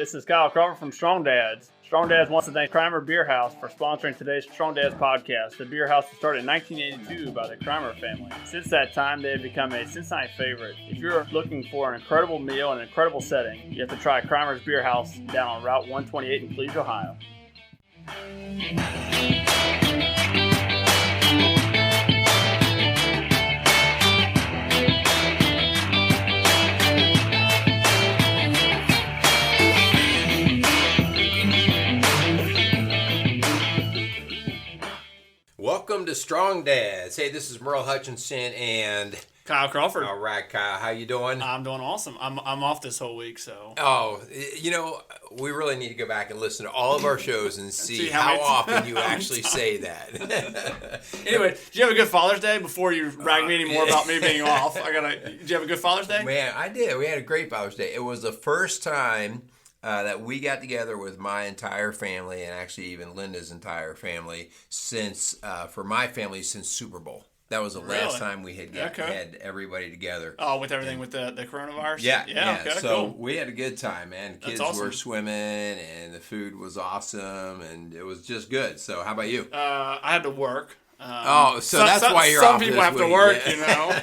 This is Kyle Crawford from Strong Dads. Strong Dads wants to thank Crimer Beer House for sponsoring today's Strong Dads podcast. The beer house was started in 1982 by the Crimer family. Since that time, they have become a Cincinnati favorite. If you're looking for an incredible meal and an incredible setting, you have to try Crimer's Beer House down on Route 128 in Cleves, Ohio. Welcome to Strong Dads. Hey, this is Merle Hutchinson and Kyle Crawford. All right, Kyle, how you doing? I'm doing awesome. I'm off this whole week, so. Oh, you know, we really need to go back and listen to all of our shows and see how often you actually say that. Anyway, did you have a good Father's Day before you rag me anymore about me being off? Did you have a good Father's Day? Man, I did. We had a great Father's Day. It was the first time that we got together with my entire family, and actually even Linda's entire family, since for my family since Super Bowl. That was the last time we had had everybody together. Oh, with everything with the coronavirus? Yeah. Okay, so cool. we had a good time, man. The kids were swimming, and the food was awesome, and it was just good. So how about you? I had to work. So that's why you're off this week. Some people have to work, you know.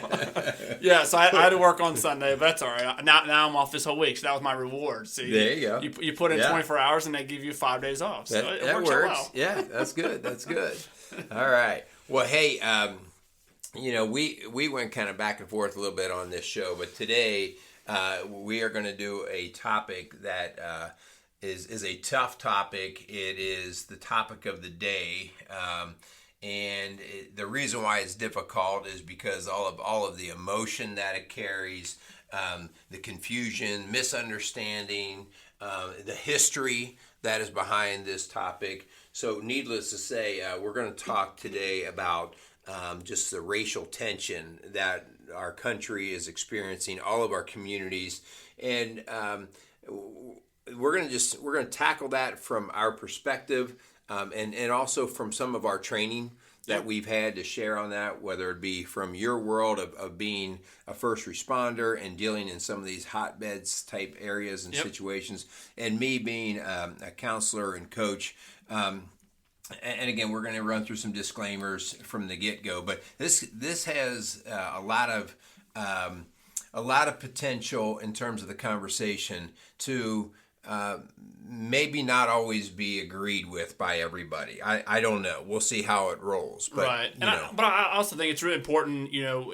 Yeah, so I had to work on Sunday, but that's all right. Now I'm off this whole week, so that was my reward. See, there you go. You put in 24 hours, and they give you 5 days off. So it works out well. Yeah, that's good. That's good. All right. Well, hey, you know, we went kind of back and forth a little bit on this show, but today we are going to do a topic that is a tough topic. It is the topic of the day. And the reason why it's difficult is because all of the emotion that it carries, the confusion, misunderstanding, the history that is behind this topic. So needless to say, we're going to talk today about just the racial tension that our country is experiencing, all of our communities, and we're going to tackle that from our perspective. And also from some of our training that we've had to share on that, whether it be from your world of being a first responder and dealing in some of these hotbeds type areas and situations, and me being a counselor and coach. And again, we're going to run through some disclaimers from the get-go, but this has a lot of potential in terms of the conversation to maybe not always be agreed with by everybody. I don't know. We'll see how it rolls. But, right. But I also think it's really important, you know,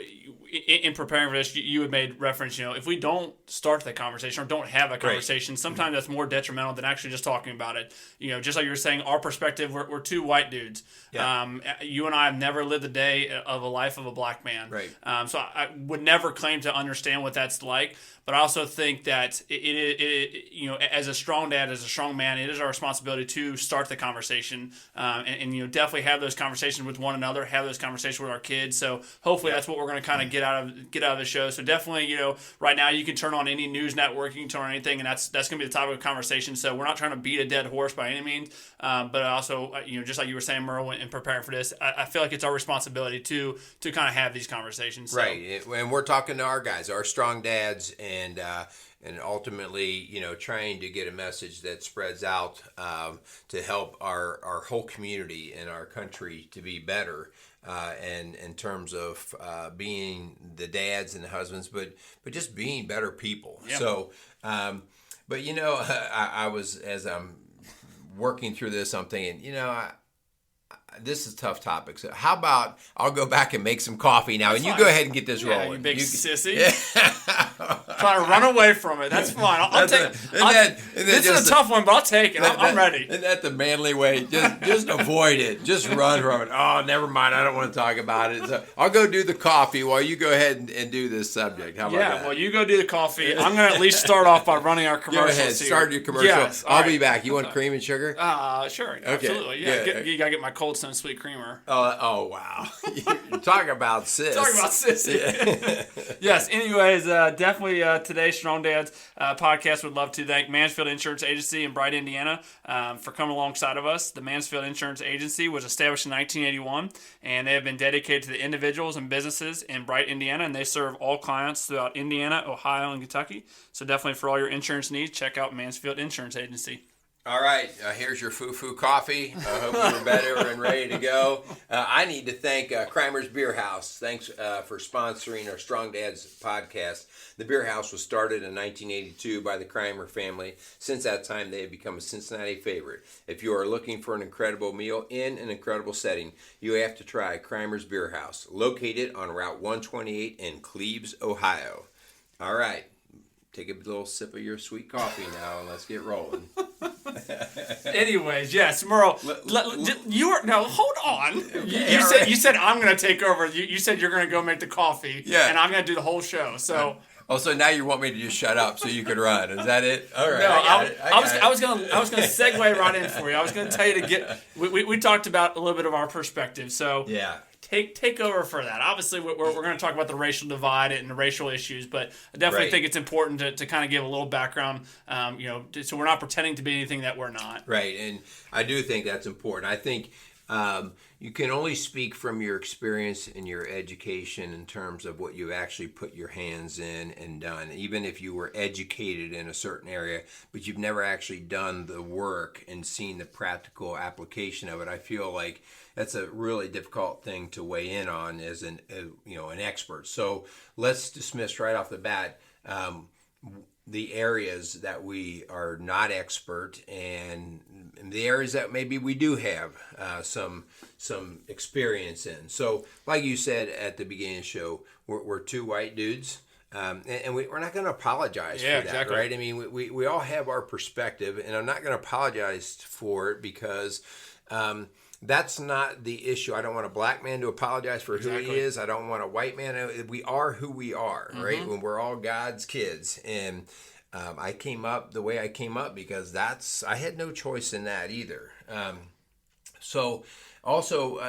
in preparing for this, you had made reference, you know, if we don't start the conversation or don't have a conversation, sometimes that's more detrimental than actually just talking about it. You know, just like you were saying, our perspective, we're two white dudes. Yeah. You and I have never lived a day of a life of a black man. Right. So I would never claim to understand what that's like. But I also think that it you know, as a strong dad, as a strong man, it is our responsibility to start the conversation, and you know, definitely have those conversations with one another, have those conversations with our kids. So hopefully that's what we're going to kind of get out of the show. So definitely, you know, right now you can turn on any news network, you can turn on anything, and that's going to be the topic of conversation. So we're not trying to beat a dead horse by any means, but also, you know, just like you were saying, Merle, in preparing for this, I feel like it's our responsibility to kind of have these conversations. So. Right, and we're talking to our guys, our strong dads, and ultimately, you know, trying to get a message that spreads out to help our whole community and our country to be better, and in terms of being the dads and the husbands, but just being better people. Yep. So, but you know, I was, as I'm working through this, I'm thinking, you know, this is a tough topic. So how about I'll go back and make some coffee now, and you go ahead and get this rolling. You big sissy. Trying to run away from it. That's fine. I'll take it. This is a tough one, but I'll take it. I'm ready. Isn't that the manly way? Just avoid it. Just run from it. Oh, never mind. I don't want to talk about it. So I'll go do the coffee while you go ahead and do this subject. How about that? Yeah, well, you go do the coffee. I'm going to at least start off by running our commercial. Go ahead. Start your commercial. Yes, I'll be back. You want cream and sugar? Sure. Okay. Absolutely. Yeah. You got to get my Cold Stone Sweet Creamer. Oh wow. Talk about sis. Talk about sis. Yeah. Yes. Anyways, definitely today, Strong Dads podcast would love to thank Mansfield Insurance Agency in Bright, Indiana, for coming alongside of us. The Mansfield Insurance Agency was established in 1981, and they have been dedicated to the individuals and businesses in Bright, Indiana, and they serve all clients throughout Indiana, Ohio, and Kentucky. So definitely for all your insurance needs, check out Mansfield Insurance Agency. All right, here's your foo-foo coffee. I hope you're better and ready to go. I need to thank Kramer's Beer House. Thanks for sponsoring our Strong Dads podcast. The Beer House was started in 1982 by the Kramer family. Since that time, they have become a Cincinnati favorite. If you are looking for an incredible meal in an incredible setting, you have to try Kramer's Beer House, located on Route 128 in Cleves, Ohio. All right, take a little sip of your sweet coffee now, and let's get rolling. Anyways, yes, Merle, hold on. Okay, You said I'm going to take over. You said you're going to go make the coffee, and I'm going to do the whole show. So, so now you want me to just shut up so you could run? Is that it? All right. No, I was going to segue right in for you. I was going to tell you to get. We talked about a little bit of our perspective. So yeah. Take over for that. Obviously, we're going to talk about the racial divide and the racial issues, but I definitely think it's important to kind of give a little background, so we're not pretending to be anything that we're not. Right, and I do think that's important. I think you can only speak from your experience and your education in terms of what you've actually put your hands in and done. Even if you were educated in a certain area, but you've never actually done the work and seen the practical application of it, I feel like that's a really difficult thing to weigh in on as an expert. So let's dismiss right off the bat the areas that we are not expert and the areas that maybe we do have some experience in. So like you said at the beginning of the show, we're two white dudes. And we're not going to apologize for that, exactly. Right? I mean, we all have our perspective, and I'm not going to apologize for it because that's not the issue. I don't want a black man to apologize for who he is. I don't want a white man. We are who we are, right? When we're all God's kids. And I came up the way I came up because I had no choice in that either. So also,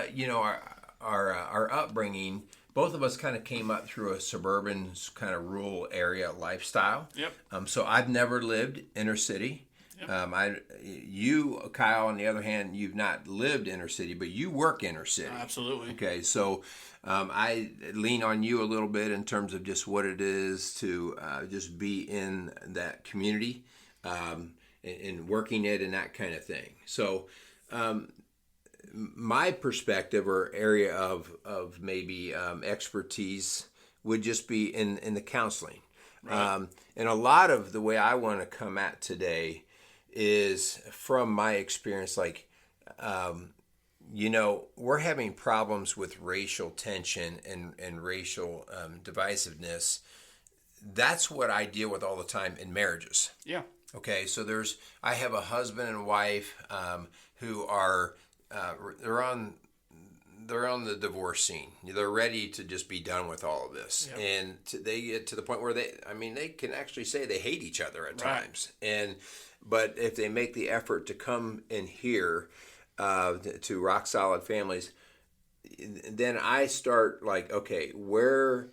our upbringing, both of us kind of came up through a suburban kind of rural area lifestyle. Yep. So I've never lived inner city. You, Kyle, on the other hand, you've not lived inner city, but you work inner city. Absolutely. Okay, so I lean on you a little bit in terms of just what it is to just be in that community and working it and that kind of thing. So my perspective or area of maybe expertise would just be in the counseling. Right. And a lot of the way I want to come at today is from my experience, we're having problems with racial tension and racial divisiveness. That's what I deal with all the time in marriages. Yeah. Okay, so I have a husband and wife who are they're on the divorce scene. They're ready to just be done with all of this, and they get to the point where they can actually say they hate each other at times, But if they make the effort to come in here to Rock Solid Families, then I start like, okay, what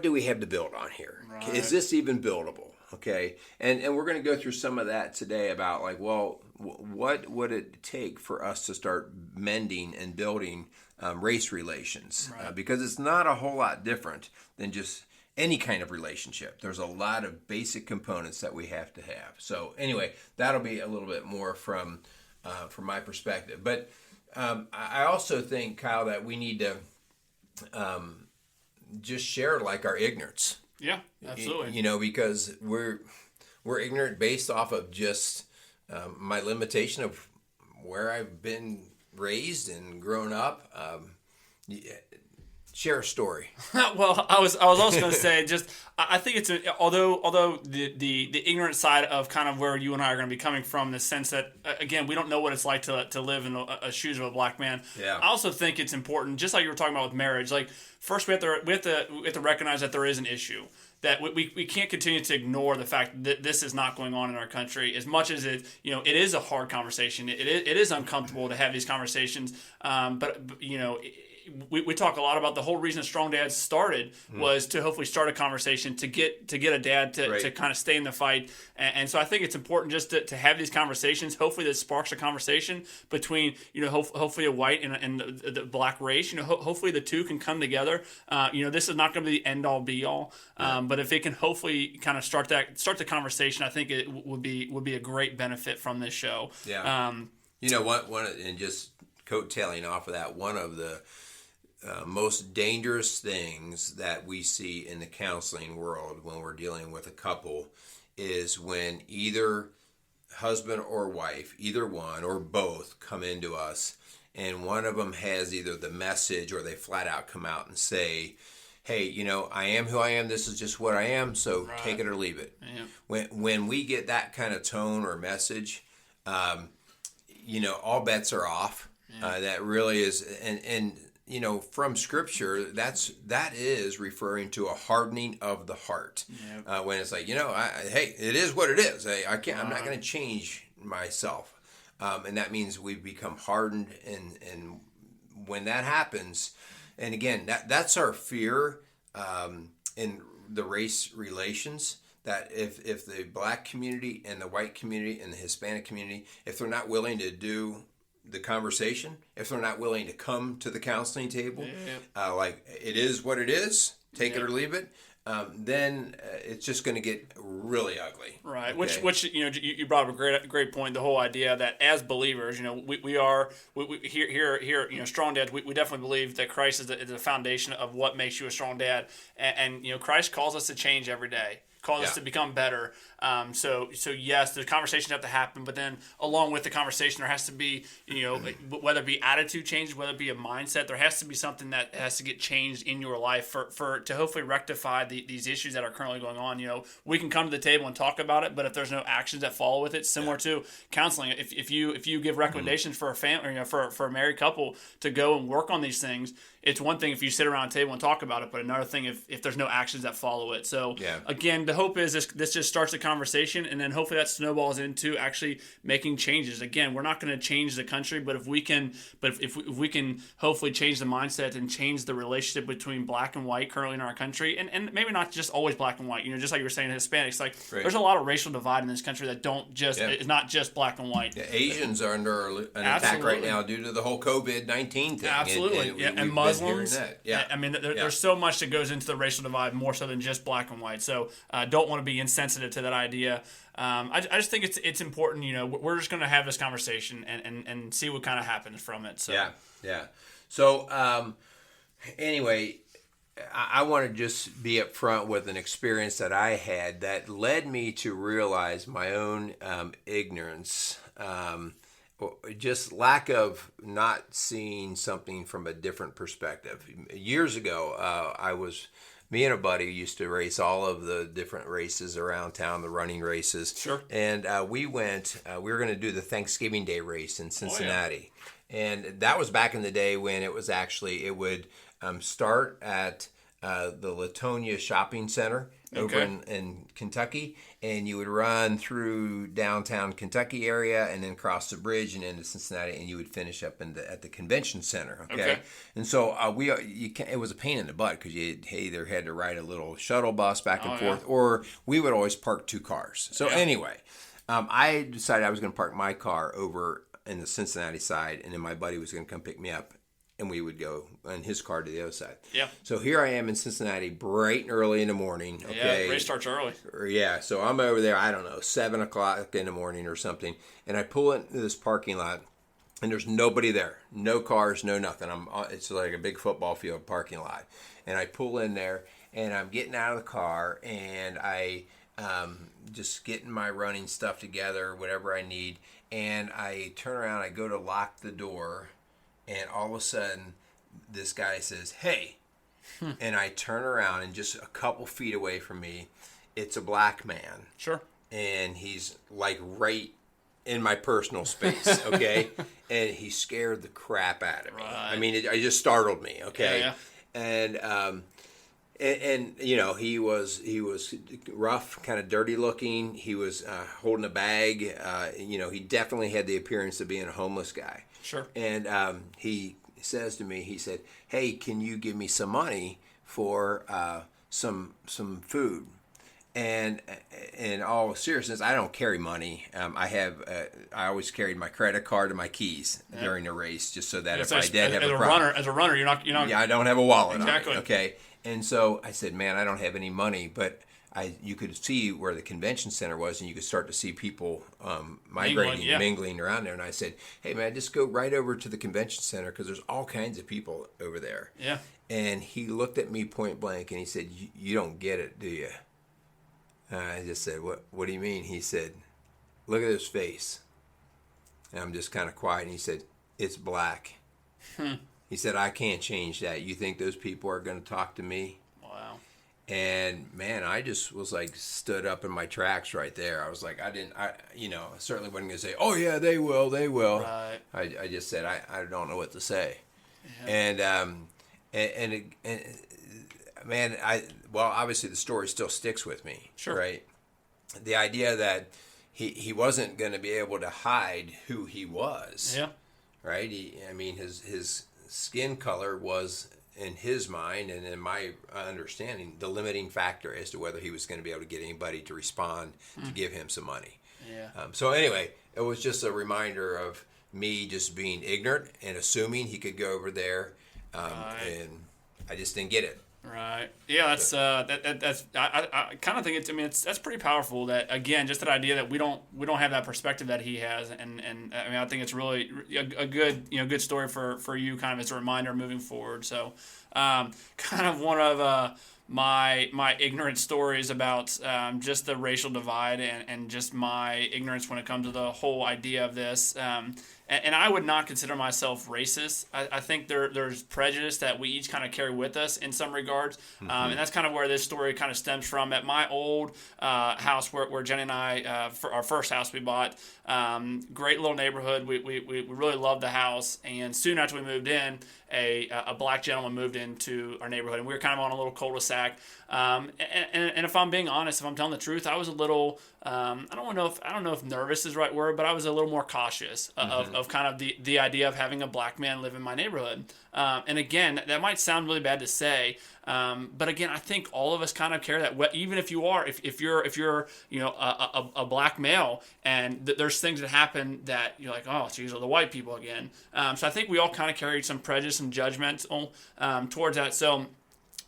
do we have to build on here? Right. Is this even buildable? Okay, and we're going to go through some of that today about what would it take for us to start mending and building race relations? Right. Because it's not a whole lot different than just any kind of relationship. There's a lot of basic components that we have to have. So anyway, that'll be a little bit more from my perspective. But I also think, Kyle, that we need to just share our ignorance. Yeah, absolutely. Because we're ignorant based off of just my limitation of where I've been raised and grown up. Share a story. Well, I was also going to say, I think it's although the ignorant side of kind of where you and I are going to be coming from, in the sense that again we don't know what it's like to live in the shoes of a black man. Yeah. I also think it's important, just like you were talking about with marriage. First we have to recognize that there is an issue. That we can't continue to ignore the fact that this is not going on in our country. As much as it is a hard conversation, it is uncomfortable to have these conversations. But we talk a lot about the whole reason Strong Dads started was to hopefully start a conversation to get a dad to kind of stay in the fight. And so I think it's important just to have these conversations. Hopefully that sparks a conversation between, hopefully a white and the black race. Hopefully the two can come together. This is not going to be the end all be all. But if it can hopefully kind of start the conversation, I think it would be a great benefit from this show. Yeah. And just coattailing off of that, one of the most dangerous things that we see in the counseling world when we're dealing with a couple is when either husband or wife, either one or both, come into us and one of them has either the message or they flat out come out and say, hey, I am who I am. This is just what I am. So take it or leave it. Yeah. When we get that kind of tone or message, all bets are off. Yeah. That really is, and from Scripture, that is referring to a hardening of the heart. Yep. When it's like, hey, it is what it is. I'm not going to change myself, and that means we've become hardened. And when that happens, and again, that's our fear in the race relations. That if the black community and the white community and the Hispanic community, if they're not willing to do the conversation, if they're not willing to come to the counseling table, like it is what it is, take it or leave it, then it's just going to get really ugly. Right. Okay. Which you brought up a great point. The whole idea that as believers, we are here. Strong dads. We definitely believe that Christ is the foundation of what makes you a strong dad, and Christ calls us to change every day. Calls us to become better. So yes, the conversations have to happen, but then along with the conversation, there has to be, whether it be attitude change, whether it be a mindset, there has to be something that has to get changed in your life for to hopefully rectify these issues that are currently going on. We can come to the table and talk about it, but if there's no actions that follow with it, similar to counseling, if you give recommendations for a family, for a married couple to go and work on these things, it's one thing if you sit around a table and talk about it, but another thing if there's no actions that follow it. So again, the hope is this just starts a conversation, and then hopefully that snowballs into actually making changes. Again, we're not going to change the country, but if we can hopefully change the mindset and change the relationship between black and white currently in our country, and maybe not just always black and white. Just like you were saying, Hispanics. Like there's a lot of racial divide in this country that it's not just black and white. Yeah, Asians are under an attack right now due to the whole COVID-19 thing. Absolutely, and Muslims. Yeah, I mean, there's so much that goes into the racial divide, more so than just black and white. So don't want to be insensitive to that idea. I just think it's important. We're just going to have this conversation and see what kind of happens from it. So yeah. So anyway, I want to just be upfront with an experience that I had that led me to realize my own ignorance. Just lack of not seeing something from a different perspective. Years ago, me and a buddy used to race all of the different races around town, the running races. Sure. And we were going to do the Thanksgiving Day race in Cincinnati. Oh, yeah. And that was back in the day when it would start at the Latonia Shopping Center over in Kentucky, and you would run through downtown Kentucky area and then cross the bridge and into Cincinnati, and you would finish up at the convention center. Okay. And so it was a pain in the butt because you either had to ride a little shuttle bus back and forth, or we would always park two cars. So anyway, I decided I was going to park my car over in the Cincinnati side, and then my buddy was going to come pick me up, and we would go in his car to the other side. Yeah. So here I am in Cincinnati, bright and early in the morning. Okay. Yeah, race starts early. Yeah. So I'm over there, 7 o'clock in the morning or something, and I pull into this parking lot, and there's nobody there. No cars, no nothing. It's like a big football field parking lot. And I pull in there, and I'm getting out of the car, and I just getting my running stuff together, whatever I need, and I turn around, I go to lock the door, and all of a sudden, this guy says, "Hey," and I turn around, and just a couple feet away from me, it's a black man. Sure. And he's like right in my personal space, okay? And he scared the crap out of me. Right. I mean, it just startled me, okay? Yeah. And he was rough, kind of dirty looking. He was holding a bag. He definitely had the appearance of being a homeless guy. Sure. And he says to me, he said, "Hey, can you give me some money for some food?" And in all seriousness, I don't carry money. I always carried my credit card and my keys during the race, just so that if I did have a problem, as a runner, you're not. Yeah, I don't have a wallet. Exactly. On me, okay. And so I said, "Man, I don't have any money," but you could see where the convention center was, and you could start to see people migrating, mingling around there. And I said, "Hey, man, just go right over to the convention center because there's all kinds of people over there." Yeah. And he looked at me point blank, and he said, "You don't get it, do you?" I just said, "What do you mean?" He said, "Look at his face." And I'm just kind of quiet, and he said, "It's black." He said, "I can't change that. You think those people are going to talk to me?" Wow. And man, I just was like stood up in my tracks right there. I was like, I certainly wasn't going to say, "Oh yeah, they will." Right. I just said, I don't know what to say. Yeah. And man, obviously the story still sticks with me. Sure. Right. The idea that he wasn't going to be able to hide who he was. Yeah. Right. His skin color was, in his mind and in my understanding, the limiting factor as to whether he was going to be able to get anybody to respond to give him some money. Yeah. So anyway, it was just a reminder of me just being ignorant and assuming he could go over there, and I just didn't get it. Right. Yeah. That's that's. I kind of think that's pretty powerful. That again, just that idea that we don't have that perspective that he has, and I think it's really a good story for you, kind of as a reminder moving forward. So, kind of one of my ignorant stories about just the racial divide and just my ignorance when it comes to the whole idea of this. And I would not consider myself racist. I think there's prejudice that we each kind of carry with us in some regards. And that's kind of where this story kind of stems from. At my old house where Jenny and I, for our first house we bought, great little neighborhood. We really loved the house. And soon after we moved in, a black gentleman moved into our neighborhood. And we were kind of on a little cul-de-sac. And if I'm being honest, if I'm telling the truth, I was a little, I don't know if nervous is the right word, but I was a little more cautious of kind of the idea of having a black man live in my neighborhood. And again, that might sound really bad to say, but again, I think all of us kind of carry that. Even if you are, if you're a black male, and there's things that happen that you're like, oh, geez, the white people again. So I think we all kind of carry some prejudice and judgment towards that. So,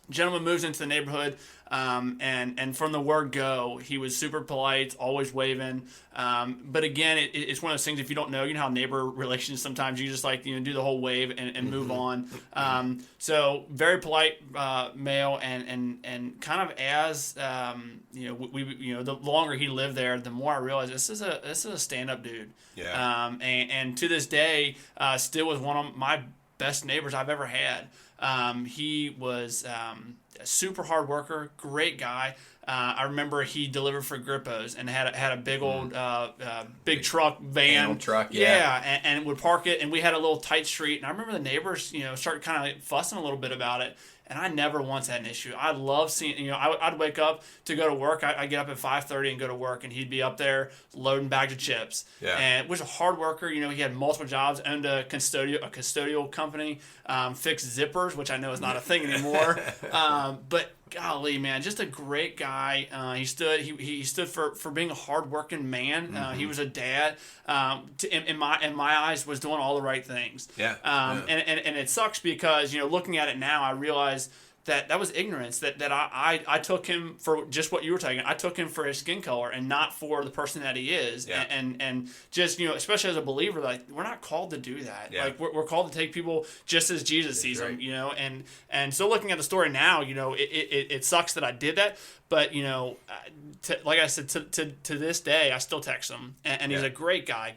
gentleman moves into the neighborhood, and from the word go, he was super polite, always waving. But again, it's one of those things, if you don't know, how neighbor relations, sometimes you just do the whole wave and move on. So very polite male, and kind of as the longer he lived there, the more I realized this is a stand-up dude. Yeah. And to this day, still was one of my best neighbors I've ever had. He was a super hard worker, great guy. I remember he delivered for Grippos and had a big old big truck van. Truck, and would park it. And we had a little tight street. And I remember the neighbors, started kind of fussing a little bit about it. And I never once had an issue. I love seeing, I'd wake up to go to work. I'd get up at 5:30 and go to work, and he'd be up there loading bags of chips. Yeah. And was a hard worker. He had multiple jobs, owned a custodial company, fixed zippers, which I know is not a thing anymore. But golly, man, just a great guy. He stood for being a hard-working man. He was a dad. In my eyes, was doing all the right things. Yeah. And it sucks because looking at it now, I realize that was ignorance. That I took him for just what you were talking. I took him for his skin color and not for the person that he is. Yeah. And just especially as a believer, like, we're not called to do that. Yeah. Like we're called to take people just as Jesus sees them. And so looking at the story now, it sucks that I did that. But like I said, to this day, I still text him, and he's a great guy.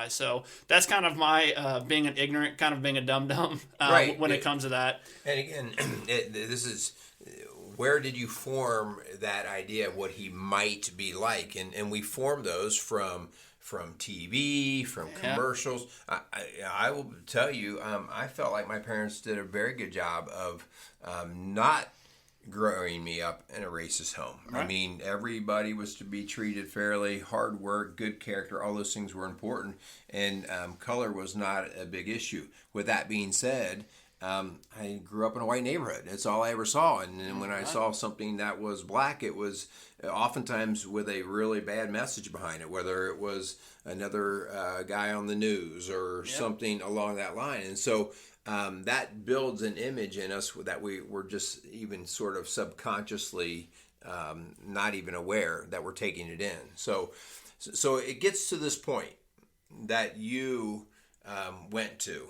So that's kind of my being an ignorant, kind of being a dum-dum when it comes to that. And again, this is, where did you form that idea of what he might be like? And we form those from TV, from commercials. I will tell you, I felt like my parents did a very good job of not growing me up in a racist home. Right. I mean, everybody was to be treated fairly, hard work, good character, all those things were important, and color was not a big issue. With that being said, I grew up in a white neighborhood. That's all I ever saw. And then when I saw something that was black, it was oftentimes with a really bad message behind it, whether it was another guy on the news or something along that line. And so that builds an image in us that we were just even sort of subconsciously not even aware that we're taking it in. So it gets to this point that you went to.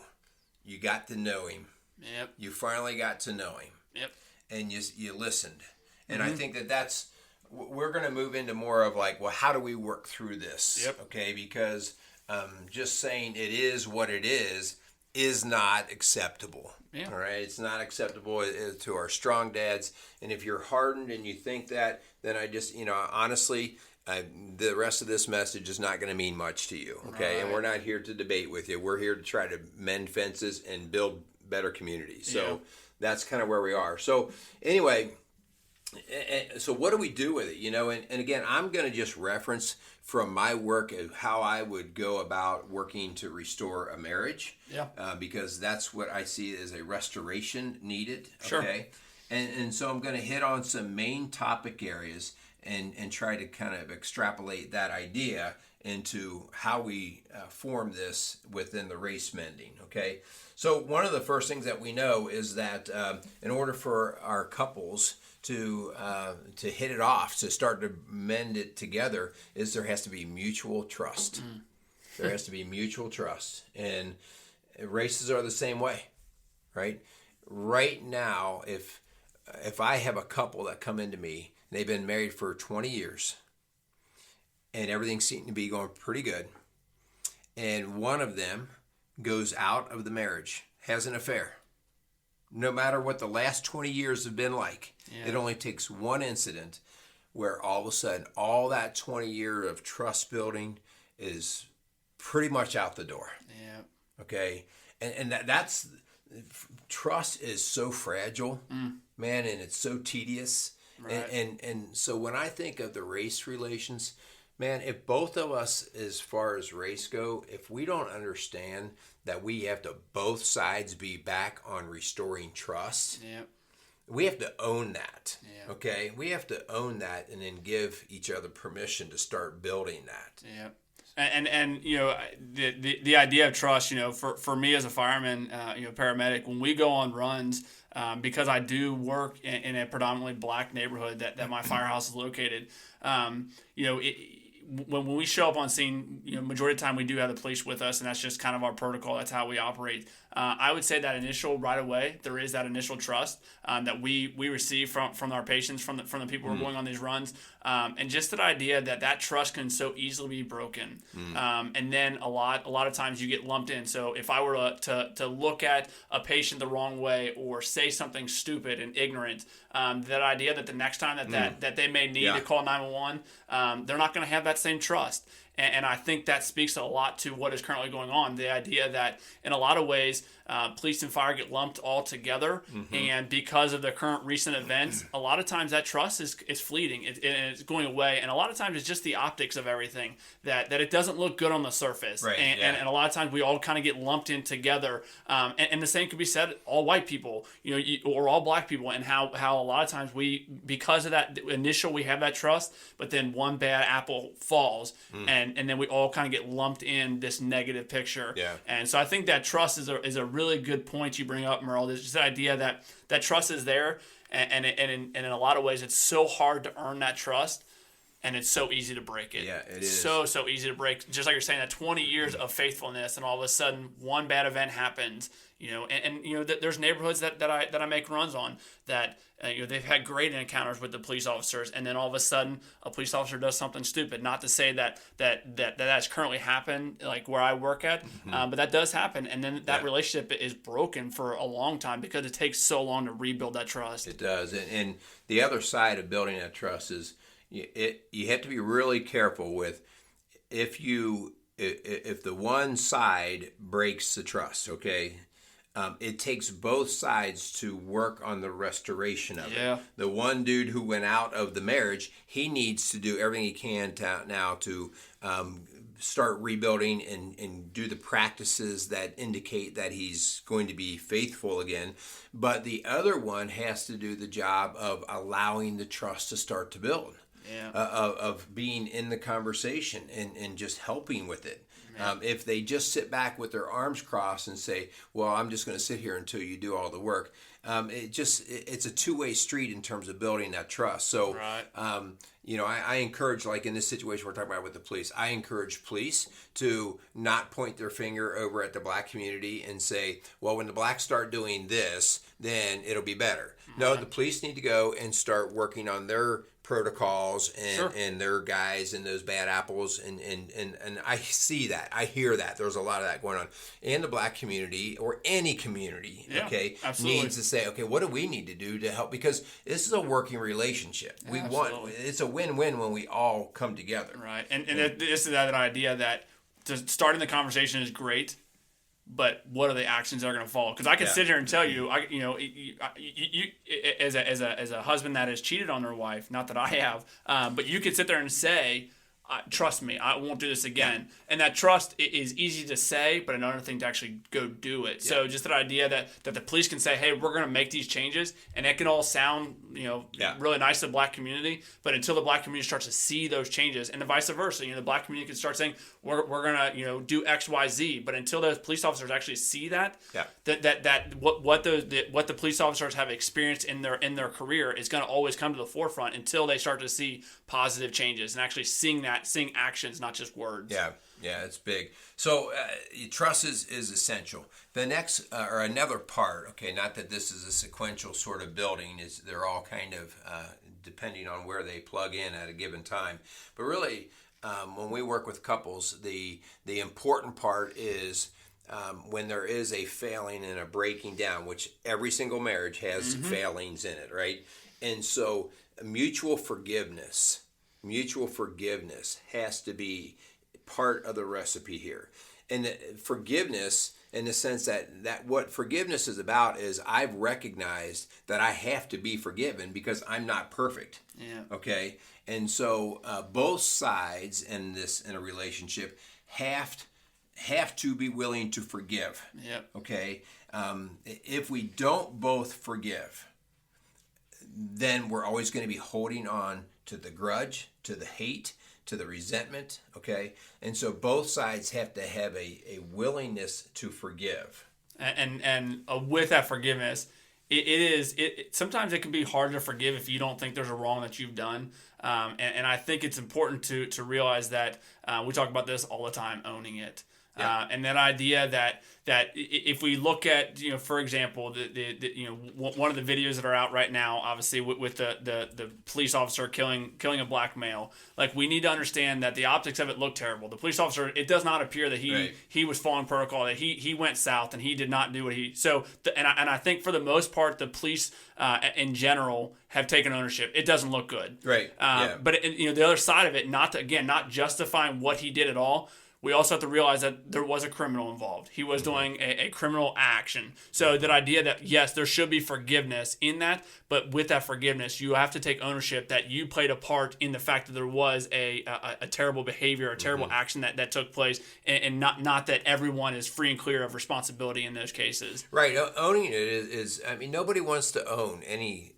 You got to know him. Yep. You finally got to know him. Yep. And you listened. And I think that's we're going to move into more of like, well, how do we work through this? Yep. Okay, because just saying it is what it is not acceptable. Yeah. All right, it's not acceptable to our strong dads. And if you're hardened and you think that, then I just, honestly, the rest of this message is not going to mean much to you. Okay, Right. And we're not here to debate with you. We're here to try to mend fences and build better communities. So that's kind of where we are. So anyway. So what do we do with it? And again, I'm going to just reference from my work of how I would go about working to restore a marriage. Yeah. Because that's what I see as a restoration needed. Sure. Okay. And so I'm going to hit on some main topic areas and try to kind of extrapolate that idea into how we form this within the race mending. Okay. So one of the first things that we know is that in order for our couples to hit it off, to start to mend it together, is there has to be mutual trust. There has to be mutual trust. And races are the same way, right? Right now, if I have a couple that come into me, and they've been married for 20 years, and everything seems to be going pretty good, and one of them goes out of the marriage, has an affair, no matter what the last 20 years have been like, it only takes one incident where all of a sudden all that 20 years of trust building is pretty much out the door. Yeah. Okay. And that's trust is so fragile, man, and it's so tedious. Right. And so when I think of the race relations, man, if both of us, as far as race go, if we don't understand that we have to both sides be back on restoring trust, we have to own that. Yeah. Okay, we have to own that and then give each other permission to start building that. Yeah. And the idea of trust, for me as a fireman, paramedic, when we go on runs, because I do work in a predominantly black neighborhood that my firehouse is located, when we show up on scene, majority of the time we do have the police with us, and that's just kind of our protocol. That's how we operate. I would say that right away, there is that initial trust that we receive from our patients, from the people who are going on these runs, and just that idea that trust can so easily be broken. And then a lot of times you get lumped in. So if I were to look at a patient the wrong way or say something stupid and ignorant, that idea that the next time that they may need to call 911, they're not going to have that same trust. And I think that speaks a lot to what is currently going on. The idea that in a lot of ways, police and fire get lumped all together. And because of the current recent events, a lot of times that trust is fleeting. It's going away. And a lot of times it's just the optics of everything, that it doesn't look good on the surface. Right, and a lot of times we all kind of get lumped in together. And the same could be said, all white people, or all black people, and how a lot of times because of that initial, we have that trust, but then one bad apple falls and then we all kind of get lumped in this negative picture. Yeah. And so I think that trust is a really good point you bring up, Merle. There's just the idea that trust is there, and in a lot of ways it's so hard to earn that trust, and it's so easy to break it. Yeah, it is. So easy to break. Just like you're saying, that 20 years of faithfulness, and all of a sudden one bad event happens. There's neighborhoods that I make runs on that they've had great encounters with the police officers, and then all of a sudden a police officer does something stupid. Not to say that's currently happened like where I work at, but that does happen, and then that relationship is broken for a long time because it takes so long to rebuild that trust. It does, and the other side of building that trust is you have to be really careful with if the one side breaks the trust. Okay. it takes both sides to work on the restoration of Yeah. it. The one dude who went out of the marriage, he needs to do everything he can to start rebuilding and do the practices that indicate that he's going to be faithful again. But the other one has to do the job of allowing the trust to start to build. Yeah. Of being in the conversation and just helping with it. If they just sit back with their arms crossed and say, well, I'm just going to sit here until you do all the work, it's a two-way street in terms of building that trust. So, Right. I encourage, like in this situation we're talking about with the police, I encourage police to not point their finger over at the black community and say, well, when the blacks start doing this, then it'll be better. Mm-hmm. No, the police need to go and start working on their protocols and their guys and those bad apples and I see that, I hear that there's a lot of that going on in the black community or any community. Absolutely. Needs to say, okay, what do we need to do to help, because this is a working relationship. It's a win-win when we all come together, right? And this is that idea that starting the conversation is great, but what are the actions that are going to follow? Because I can sit here and tell you, as a husband that has cheated on their wife, not that I have, but you could sit there and say, trust me, I won't do this again. And that trust is easy to say, but another thing to actually go do it. Yeah. So just that idea that the police can say, hey, we're going to make these changes, and it can all sound really nice to the black community, but until the black community starts to see those changes, and the vice versa, the black community can start saying, we're going to do X, Y, Z, but until those police officers actually see that what the police officers have experienced in their career is going to always come to the forefront until they start to see positive changes and actually seeing actions, not just words. Yeah, it's big. So trust is essential. The next or another part, okay, not that this is a sequential sort of building, is they're all kind of depending on where they plug in at a given time. But really, when we work with couples, the important part is when there is a failing and a breaking down, which every single marriage has failings in it, right? And so mutual forgiveness has to be part of the recipe here. And forgiveness, in the sense that what forgiveness is about is I've recognized that I have to be forgiven because I'm not perfect. Yeah. Okay? And so both sides in a relationship have to be willing to forgive. Yep. Okay? If we don't both forgive, then we're always going to be holding on to the grudge, to the hate, to the resentment, okay? And so both sides have to have a willingness to forgive. And with that forgiveness, it sometimes it can be hard to forgive if you don't think there's a wrong that you've done. And I think it's important to realize that we talk about this all the time, owning it. Yeah. And that idea that if we look at, for example, one of the videos that are out right now, obviously with the police officer killing a black male, like we need to understand that the optics of it look terrible. The police officer, it does not appear that he was following protocol, that he went south and he did not do what and I think for the most part, the police in general have taken ownership. It doesn't look good. Right. But the other side of it, not justifying what he did at all. We also have to realize that there was a criminal involved. He was doing a criminal action. So that idea that, yes, there should be forgiveness in that, but with that forgiveness, you have to take ownership that you played a part in the fact that there was a terrible behavior, a terrible action that took place, and not that everyone is free and clear of responsibility in those cases. Right. Owning it is nobody wants to own any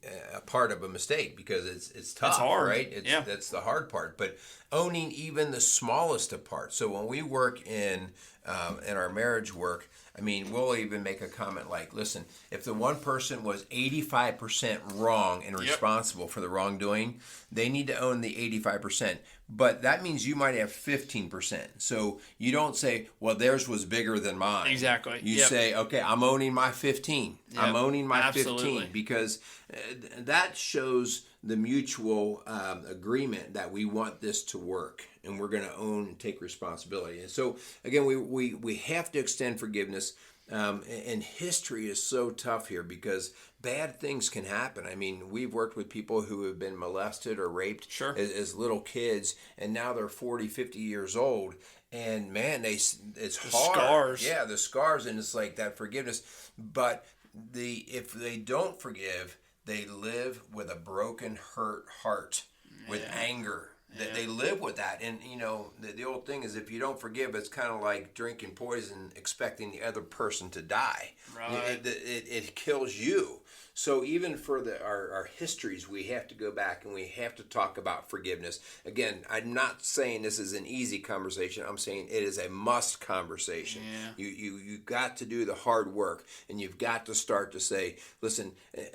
part of a mistake because it's tough, it's hard. Right? That's the hard part. But owning even the smallest of parts. So when we work in our marriage work, we'll even make a comment like, listen, if the one person was 85% wrong and responsible for the wrongdoing, they need to own the 85%. But that means you might have 15%. So you don't say, well, theirs was bigger than mine. Exactly. You say, okay, I'm owning my 15. Yep. I'm owning my Absolutely. 15 because that shows the mutual agreement that we want this to work and we're going to own and take responsibility. And so, again, we have to extend forgiveness. And history is so tough here because bad things can happen. We've worked with people who have been molested or raped as little kids, and now they're 40, 50 years old. and man, it's The hard. scars. Yeah, the scars, and it's like that forgiveness. But if they don't forgive, they live with a broken, hurt heart, with anger. They live with that, and the old thing is, if you don't forgive, it's kind of like drinking poison, expecting the other person to die. Right. It kills you. So even for our histories, we have to go back and we have to talk about forgiveness. Again, I'm not saying this is an easy conversation. I'm saying it is a must conversation. Yeah. You got to do the hard work, and you've got to start to say, listen.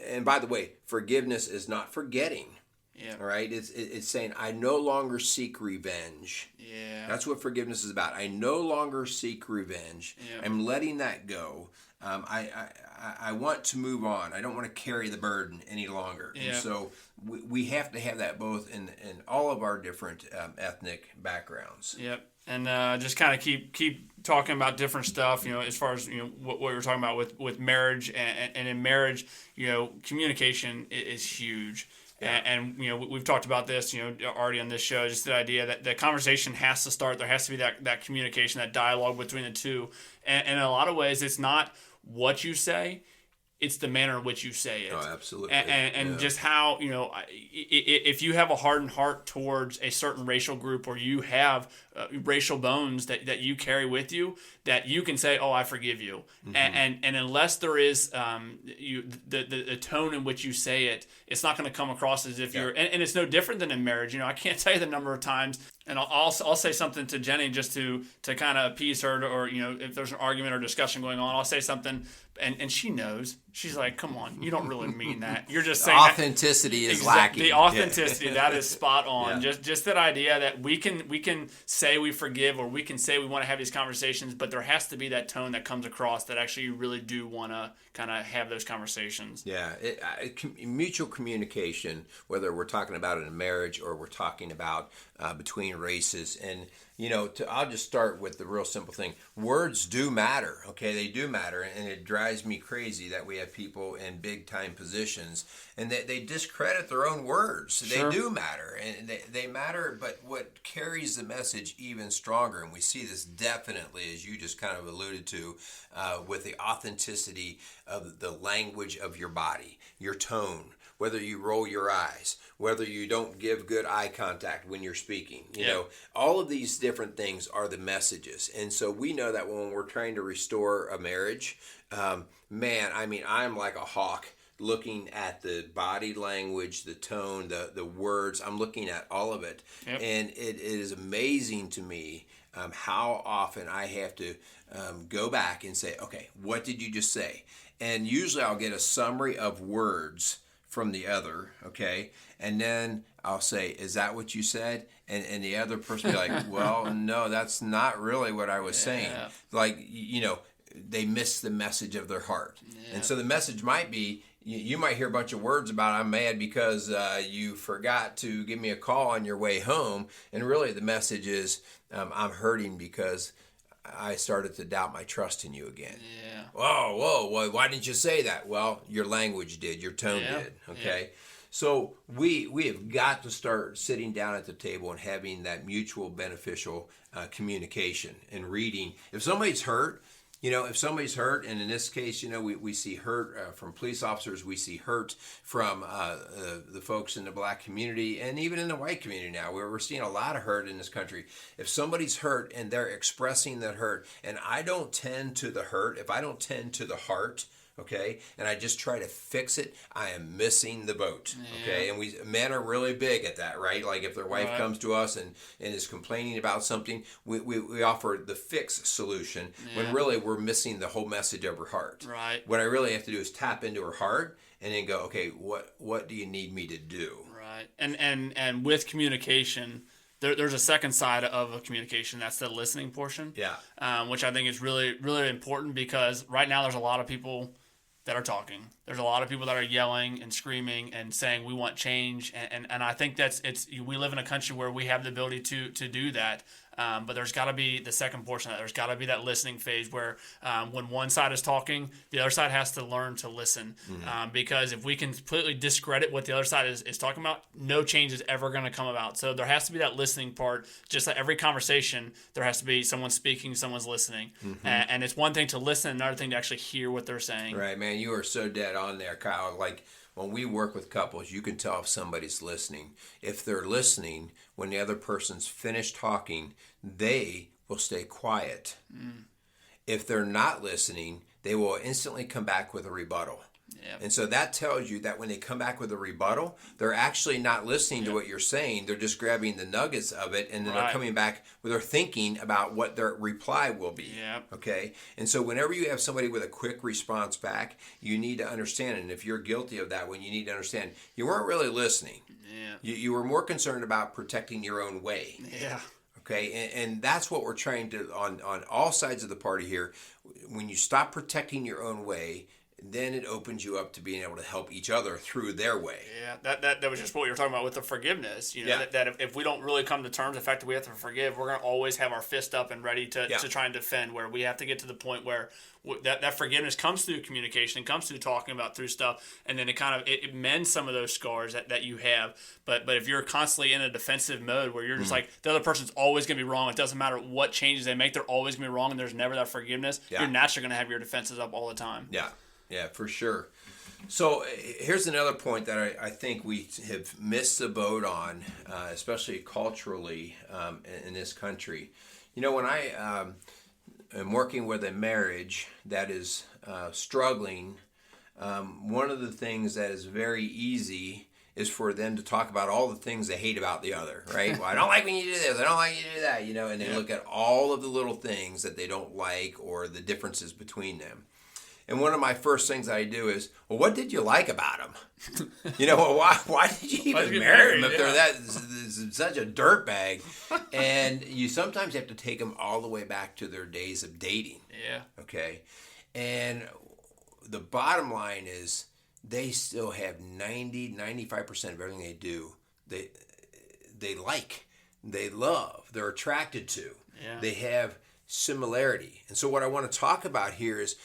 And by the way, forgiveness is not forgetting. Yeah. All right. It's saying, I no longer seek revenge. Yeah. That's what forgiveness is about. I no longer seek revenge. Yeah. I'm letting that go. I want to move on. I don't want to carry the burden any longer. Yeah. And so we have to have that both in all of our different ethnic backgrounds. Yep. And just kind of keep talking about different stuff, as far as, what we were talking about with marriage. And in marriage, communication is huge. Yeah. And we've talked about this, already on this show, just the idea that the conversation has to start. There has to be that communication, that dialogue between the two. And in a lot of ways, it's not what you say, it's the manner in which you say it. Oh, absolutely. And just how, if you have a hardened heart towards a certain racial group, or you have racial bones that you carry with you, that you can say, oh, I forgive you. Mm-hmm. And unless there is the tone in which you say it, it's not going to come across as if you're, and it's no different than in marriage. I can't tell you the number of times, and I'll say something to Jenny just to kind of appease her, or if there's an argument or discussion going on, I'll say something, and she knows. She's like, come on, you don't really mean that. You're just saying authenticity is lacking. The authenticity, that is spot on. Yeah. Just that idea that we can say we forgive, or we can say we want to have these conversations, but there has to be that tone that comes across that actually you really do want to kind of have those conversations. Yeah, mutual communication, whether we're talking about it in marriage or we're talking about between races. And I'll just start with the real simple thing. Words do matter, okay? They do matter, and it drives me crazy that we have people in big-time positions, and they discredit their own words. Sure. They do matter, and they matter, but what carries the message even stronger, and we see this definitely, as you just kind of alluded to, with the authenticity of the language of your body, your tone, whether you roll your eyes, whether you don't give good eye contact when you're speaking. All of these different things are the messages. And so we know that when we're trying to restore a marriage, I'm like a hawk looking at the body language, the tone, the words. I'm looking at all of it. Yep. And it is amazing to me how often I have to go back and say, okay, what did you just say? And usually I'll get a summary of words from the other, okay? And then I'll say, is that what you said? And the other person will be like, well, no, that's not really what I was saying. Like, they miss the message of their heart. Yeah. And so the message might be, you might hear a bunch of words about, I'm mad because you forgot to give me a call on your way home. And really the message is, I'm hurting because I started to doubt my trust in you again. Yeah. Whoa, why didn't you say that? Well, your language did, your tone did, okay? Yeah. So we have got to start sitting down at the table and having that mutual beneficial communication and reading. If somebody's hurt, and in this case, we see hurt from police officers, we see hurt from the folks in the black community, and even in the white community now, where we're seeing a lot of hurt in this country. If somebody's hurt and they're expressing that hurt, and I don't tend to the hurt, if I don't tend to the heart, okay, and I just try to fix it, I am missing the boat, okay? And men are really big at that, right? Like if their wife comes to us and is complaining about something, we offer the fix solution when really we're missing the whole message of her heart. Right. What I really have to do is tap into her heart and then go, okay, what do you need me to do? Right. And with communication, there's a second side of a communication. That's the listening portion. Yeah. Which I think is really, really important, because right now there's a lot of people that are talking. There's a lot of people that are yelling and screaming and saying we want change, and I think we live in a country where we have the ability to do that. But there's got to be the second portion of that. There's got to be that listening phase where when one side is talking, the other side has to learn to listen. Because if we can completely discredit what the other side is talking about, no change is ever going to come about. So there has to be that listening part. Just like every conversation, there has to be someone speaking, someone's listening. And it's one thing to listen, another thing to actually hear what they're saying. Right, man. You are so dead on there, Kyle. Like, when we work with couples, you can tell if somebody's listening. If they're listening, when the other person's finished talking, they will stay quiet. If they're not listening, they will instantly come back with a rebuttal. Yep. And so that tells you that when they come back with a rebuttal, they're actually not listening to what you're saying. They're just grabbing the nuggets of it, and then they're coming back with their thinking about what their reply will be. Yep. Okay? And so whenever you have somebody with a quick response back, you need to understand, and if you're guilty of that one, you need to understand you weren't really listening. Yeah. You were more concerned about protecting your own way. Yeah. Okay, and that's what we're trying to, on all sides of the party here. When you stop protecting your own way, then it opens you up to being able to help each other through their way. Yeah, that was just what you were talking about with the forgiveness. You know, that if we don't really come to terms with the fact that we have to forgive, we're going to always have our fist up and ready to try and defend, where we have to get to the point where that forgiveness comes through communication, comes through talking about through stuff, and then it mends some of those scars that you have. But if you're constantly in a defensive mode where you're just like, the other person's always going to be wrong, it doesn't matter what changes they make, they're always going to be wrong, and there's never that forgiveness, you're naturally going to have your defenses up all the time. Yeah, for sure. So here's another point that I think we have missed the boat on, especially culturally in this country. You know, when I am working with a marriage that is struggling, one of the things that is very easy is for them to talk about all the things they hate about the other, right? Well, I don't like when you do this, I don't like when you do that, you know, and they look at all of the little things that they don't like or the differences between them. And one of my first things I do is, well, what did you like about them? You know, well, why did you even marry them if they're that such a dirtbag? And you sometimes have to take them all the way back to their days of dating. Yeah. Okay. And the bottom line is they still have 95% of everything they do, they like, they love, they're attracted to. Yeah. They have similarity. And so what I want to talk about here is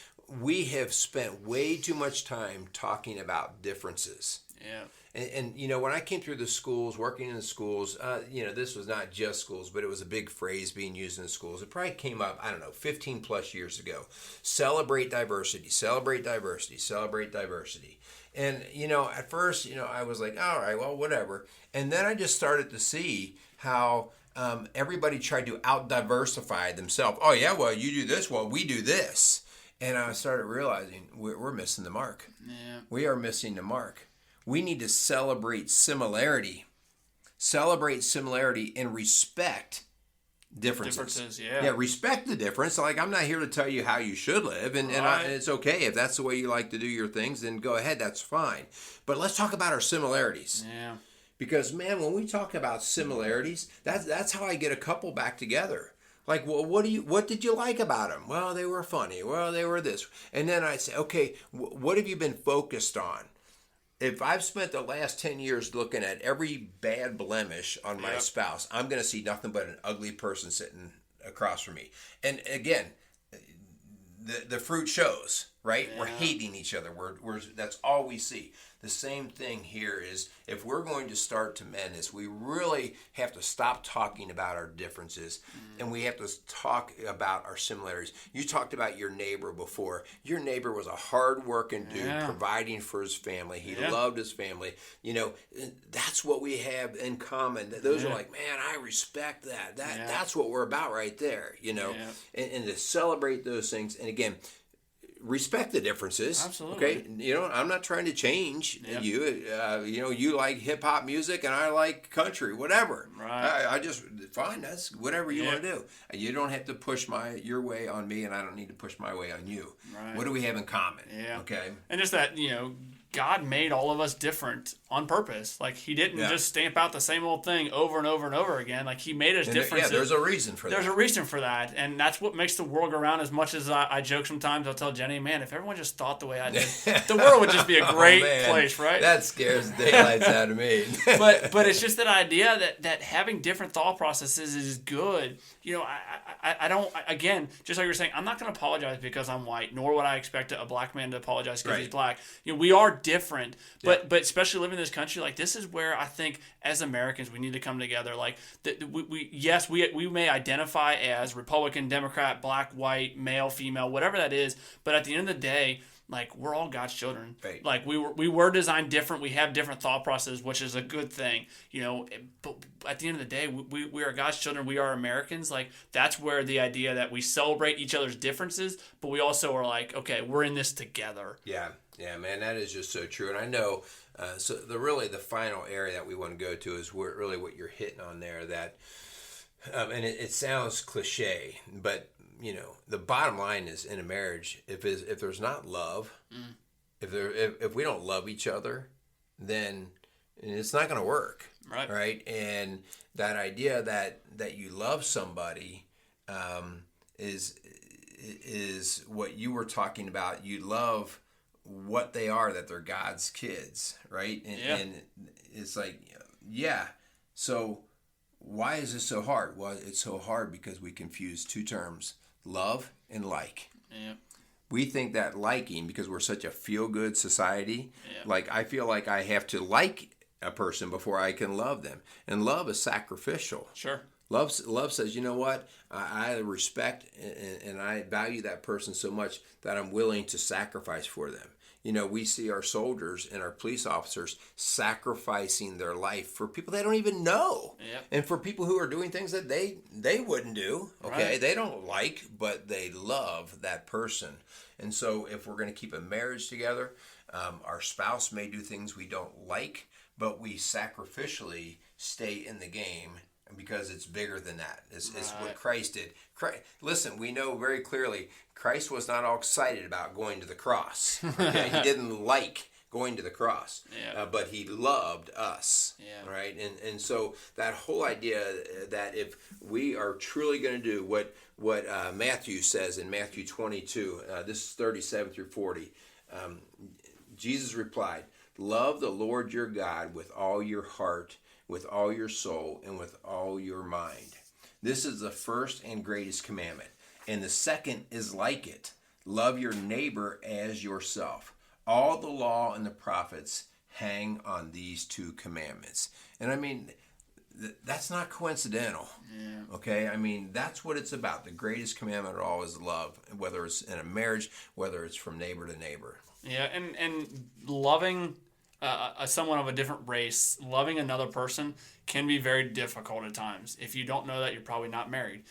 we have spent way too much time talking about differences. Yeah. And you know, when I came through the schools, working in the schools, you know, this was not just schools, but it was a big phrase being used in the schools. It probably came up, I don't know, 15 plus years ago. Celebrate diversity, celebrate diversity, celebrate diversity. And, you know, at first, you know, I was like, all right, well, whatever. And then I just started to see how everybody tried to out-diversify themselves. Oh, yeah, well, you do this, well, we do this. And I started realizing we're missing the mark. Yeah. We are missing the mark. We need to celebrate similarity. Celebrate similarity and respect differences. Yeah, respect the difference. Like, I'm not here to tell you how you should live. And it's okay. If that's the way you like to do your things, then go ahead. That's fine. But let's talk about our similarities. Yeah. Because, man, when we talk about similarities, that's how I get a couple back together. Like, well, what did you like about them? Well, they were funny. Well, they were this. And then I say, okay, what have you been focused on? If I've spent the last 10 years looking at every bad blemish on my spouse, I'm going to see nothing but an ugly person sitting across from me. And again, the fruit shows, right? Yeah. We're hating each other. We're that's all we see. The same thing here is, if we're going to start to mend this, we really have to stop talking about our differences, and we have to talk about our similarities. You talked about your neighbor before. Your neighbor was a hard-working dude, providing for his family. He loved his family. You know, that's what we have in common. Those are like, man, I respect that. That's what we're about right there, you know, and to celebrate those things. And again, respect the differences. Absolutely. Okay. You know, I'm not trying to change you. You know, you like hip hop music and I like country, whatever. Right. I just, fine. That's whatever you want to do. You don't have to push your way on me, and I don't need to push my way on you. Right. What do we have in common? Yeah. Okay. And just that, you know, God made all of us different on purpose. Like, he didn't just stamp out the same old thing over and over and over again. Like, he made us different. There's a reason for that. There's a reason for that. And that's what makes the world go round. As much as I joke sometimes, I'll tell Jenny, man, if everyone just thought the way I did, the world would just be a great place, right? That scares the daylights out of me. but it's just that idea that having different thought processes is good. You know, I don't, again, just like you were saying, I'm not going to apologize because I'm white, nor would I expect a black man to apologize because he's black. You know, we are different, but especially living in this country, like, this is where I think as Americans we need to come together. Like, we may identify as Republican, Democrat, black, white, male, female, whatever that is, but at the end of the day, like, we're all God's children. Right. Like, we were designed different. We have different thought processes, which is a good thing. You know, but at the end of the day, we are God's children. We are Americans. Like, that's where the idea that we celebrate each other's differences, but we also are like, okay, we're in this together. Yeah, man, that is just so true. And I know, so the final area that we want to go to is really what you're hitting on there. That, and it sounds cliche, but you know, the bottom line is, in a marriage, if there's not love, if we don't love each other, then it's not going to work, right? And that idea that you love somebody is what you were talking about. You love what they are, that they're God's kids, right? And it's like, so why is this so hard? Well, it's so hard because we confuse two terms: love and like. Yeah. We think that liking, because we're such a feel-good society, like, I feel like I have to like a person before I can love them. And love is sacrificial. Sure. Love says, you know what? I respect and I value that person so much that I'm willing to sacrifice for them. You know, we see our soldiers and our police officers sacrificing their life for people they don't even know. Yep. And for people who are doing things that they wouldn't do. Okay. Right. They don't like, but they love that person. And so if we're going to keep a marriage together, our spouse may do things we don't like, but we sacrificially stay in the game because it's bigger than that. It's what Christ did. Listen, we know very clearly Christ was not all excited about going to the cross. Okay? He didn't like going to the cross, but he loved us, right? And so that whole idea that if we are truly going to do what Matthew says in Matthew 22, this is 37 through 40, Jesus replied, "Love the Lord your God with all your heart, with all your soul, and with all your mind. This is the first and greatest commandment. And the second is like it. Love your neighbor as yourself. All the law and the prophets hang on these two commandments." And I mean, that's not coincidental. Yeah. Okay? I mean, that's what it's about. The greatest commandment of all is love, whether it's in a marriage, whether it's from neighbor to neighbor. Yeah, and loving someone of a different race, loving another person can be very difficult at times. If you don't know that, you're probably not married.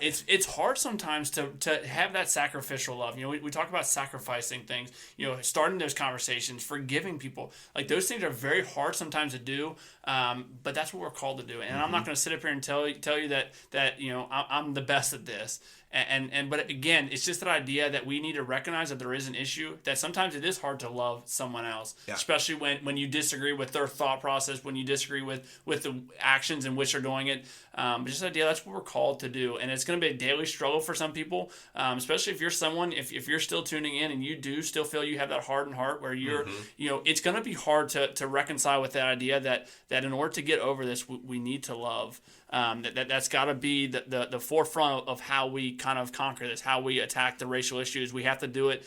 It's hard sometimes to have that sacrificial love. You know, we talk about sacrificing things, you know, starting those conversations, forgiving people. Like, those things are very hard sometimes to do, but that's what we're called to do. And I'm not going to sit up here and tell you that you know, I'm the best at this. But again, it's just that idea that we need to recognize that there is an issue, that sometimes it is hard to love someone else, especially when you disagree with their thought process, when you disagree with the actions in which they're doing it. But just the idea, that's what we're called to do. And it's going to be a daily struggle for some people, especially if you're someone, if you're still tuning in and you do still feel you have that hardened heart where you're, you know, it's going to be hard to reconcile with that idea that in order to get over this, we need to love. That's got to be the forefront of how we kind of conquer this, how we attack the racial issues. We have to do it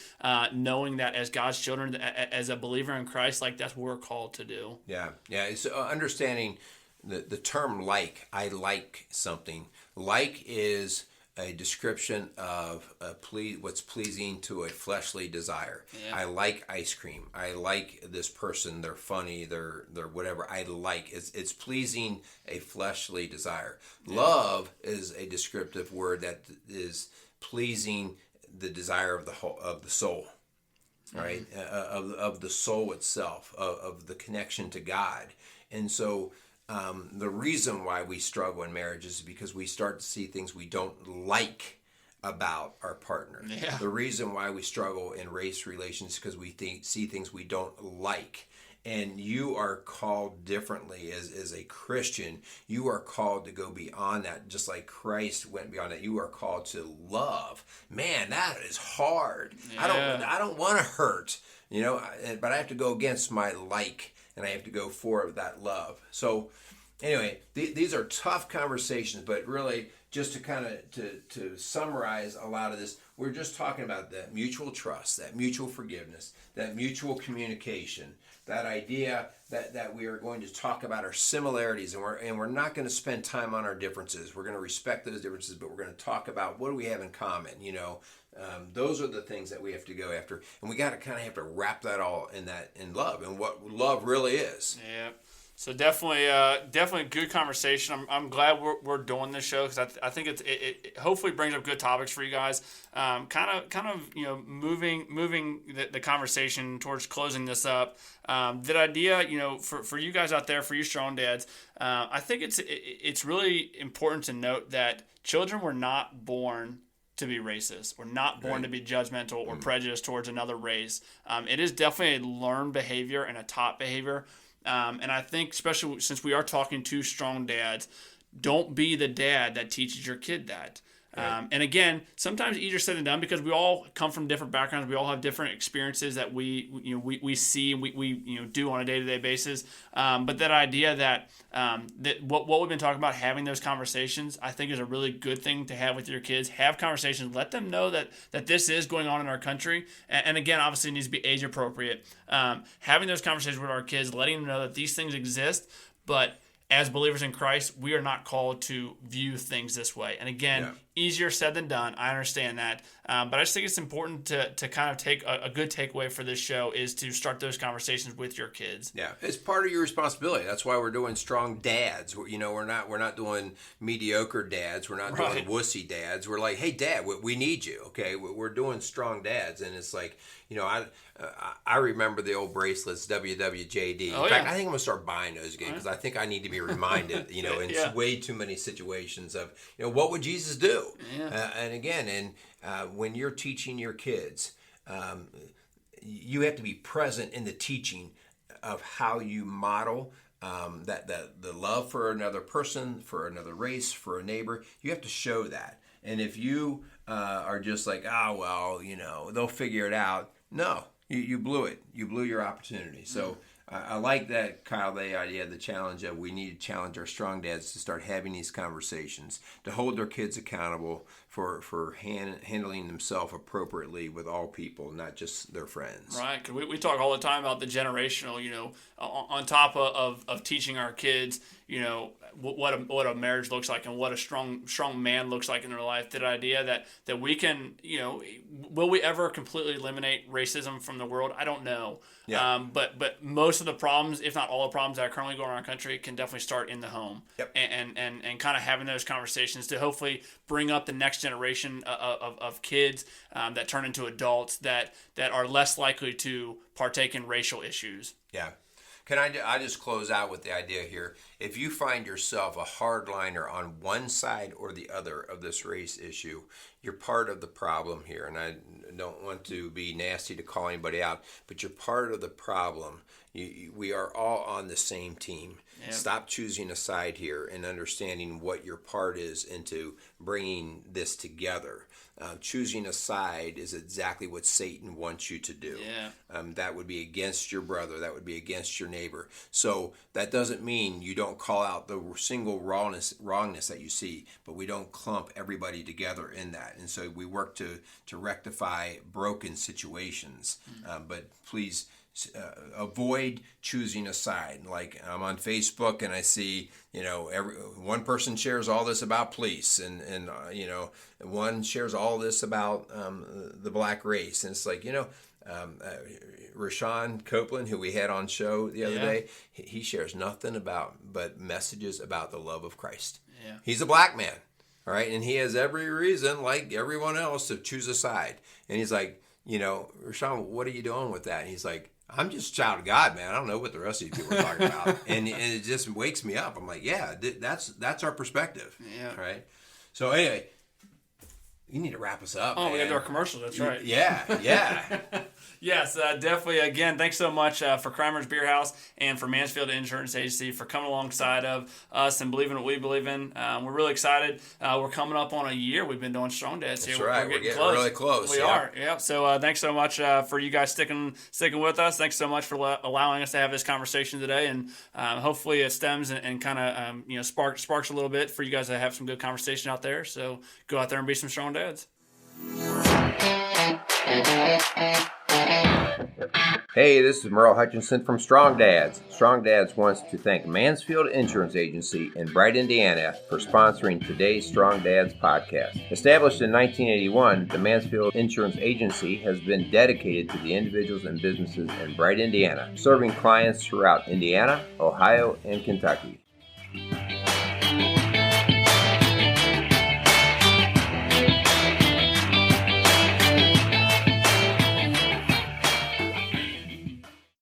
knowing that as God's children, as a believer in Christ, like, that's what we're called to do. Yeah. It's understanding the term like. I like something. Like is a description of what's pleasing to a fleshly desire. Yeah. I like ice cream. I like this person. They're funny. They're whatever. I like. It's pleasing a fleshly desire. Yeah. Love is a descriptive word that is pleasing the desire of the soul, right? Of the soul itself, of the connection to God. And so the reason why we struggle in marriage is because we start to see things we don't like about our partner. Yeah. The reason why we struggle in race relations is because we see things we don't like. And you are called differently as a Christian. You are called to go beyond that, just like Christ went beyond that. You are called to love. Man, that is hard. Yeah. I don't want to hurt, but I have to go against my like, and I have to go for that love. So anyway, these are tough conversations, but really just to kind of to summarize a lot of this, we're just talking about that mutual trust, that mutual forgiveness, that mutual communication, that idea that we are going to talk about our similarities, and we're not going to spend time on our differences. We're going to respect those differences, but we're going to talk about what do we have in common. Those are the things that we have to go after, and we got to kind of have to wrap that all in love and what love really is. Yeah. So definitely good conversation. I'm glad we're doing this show because I think it hopefully brings up good topics for you guys. Kind of moving the conversation towards closing this up. That idea, for you guys out there, for you strong dads, I think it's really important to note that children were not born to be racist. We're not born to be judgmental or prejudiced towards another race. It is definitely a learned behavior and a taught behavior. And I think, especially since we are talking to strong dads, don't be the dad that teaches your kid that. Right. And again, sometimes easier said than done because we all come from different backgrounds. We all have different experiences that we see and we do on a day-to-day basis. But that idea that what we've been talking about, having those conversations, I think is a really good thing to have with your kids. Have conversations. Let them know that this is going on in our country. And again, obviously it needs to be age appropriate. Having those conversations with our kids, letting them know that these things exist, but as believers in Christ, we are not called to view things this way. And again, easier said than done. I understand that. But I just think it's important to kind of take a good takeaway for this show is to start those conversations with your kids. Yeah, it's part of your responsibility. That's why we're doing strong dads. We're not doing mediocre dads. We're not doing wussy dads. We're like, hey, Dad, we need you. Okay, we're doing strong dads, and it's like, I remember the old bracelets, WWJD. In fact, I think I'm gonna start buying those again because I think I need to be reminded. In way too many situations of what would Jesus do? Yeah. And again, when you're teaching your kids, you have to be present in the teaching of how you model that the love for another person, for another race, for a neighbor. You have to show that. And if you are just like, they'll figure it out. No, you blew it. You blew your opportunity. So I like that, Kyle, the idea, the challenge of we need to challenge our strong dads to start having these conversations, to hold their kids accountable for handling themselves appropriately with all people, not just their friends. Right, because we talk all the time about the generational, on top of teaching our kids, what a marriage looks like and what a strong man looks like in their life. That idea that we can, will we ever completely eliminate racism from the world? I don't know. Yeah. But most of the problems, if not all the problems that are currently going on in our country, can definitely start in the home. Yep. And kind of having those conversations to hopefully bring up the next generation of kids that turn into adults that are less likely to partake in racial issues. Yeah. Can I just close out with the idea here? If you find yourself a hardliner on one side or the other of this race issue, you're part of the problem here. And I don't want to be nasty to call anybody out, but you're part of the problem. We are all on the same team. Yeah. Stop choosing a side here and understanding what your part is into bringing this together. Choosing a side is exactly what Satan wants you to do. Yeah. That would be against your brother. That would be against your neighbor. So that doesn't mean you don't call out the single wrongness that you see, but we don't clump everybody together in that. And so we work to rectify broken situations. But please avoid choosing a side. Like I'm on Facebook and I see, one person shares all this about police and one shares all this about the black race. And it's like, Rashawn Copeland, who we had on show the other day, he shares nothing but messages about the love of Christ. Yeah. He's a black man, all right? And he has every reason, like everyone else, to choose a side. And he's like, Rashawn, what are you doing with that? And he's like, I'm just a child of God, man. I don't know what the rest of these people are talking about. and it just wakes me up. I'm like, that's our perspective. Yeah. Right? So anyway, You need to wrap us up. Oh, we got to do our commercials. That's right. Yeah. Yes, definitely. Again, thanks so much for Kramer's Beer House and for Mansfield Insurance Agency for coming alongside of us and believing what we believe in. We're really excited. We're coming up on a year. We've been doing Strong Dads here. That's right. We're getting close. really close. We are. Yeah. So thanks so much for you guys sticking with us. Thanks so much for allowing us to have this conversation today, and hopefully it stems and kind of sparks a little bit for you guys to have some good conversation out there. So go out there and be some strong dads. Hey, this is Merle Hutchinson from Strong Dads. Strong Dads wants to thank Mansfield Insurance Agency in Bright, Indiana for sponsoring today's Strong Dads podcast. Established in 1981, the Mansfield Insurance Agency has been dedicated to the individuals and businesses in Bright, Indiana, serving clients throughout Indiana, Ohio, and Kentucky.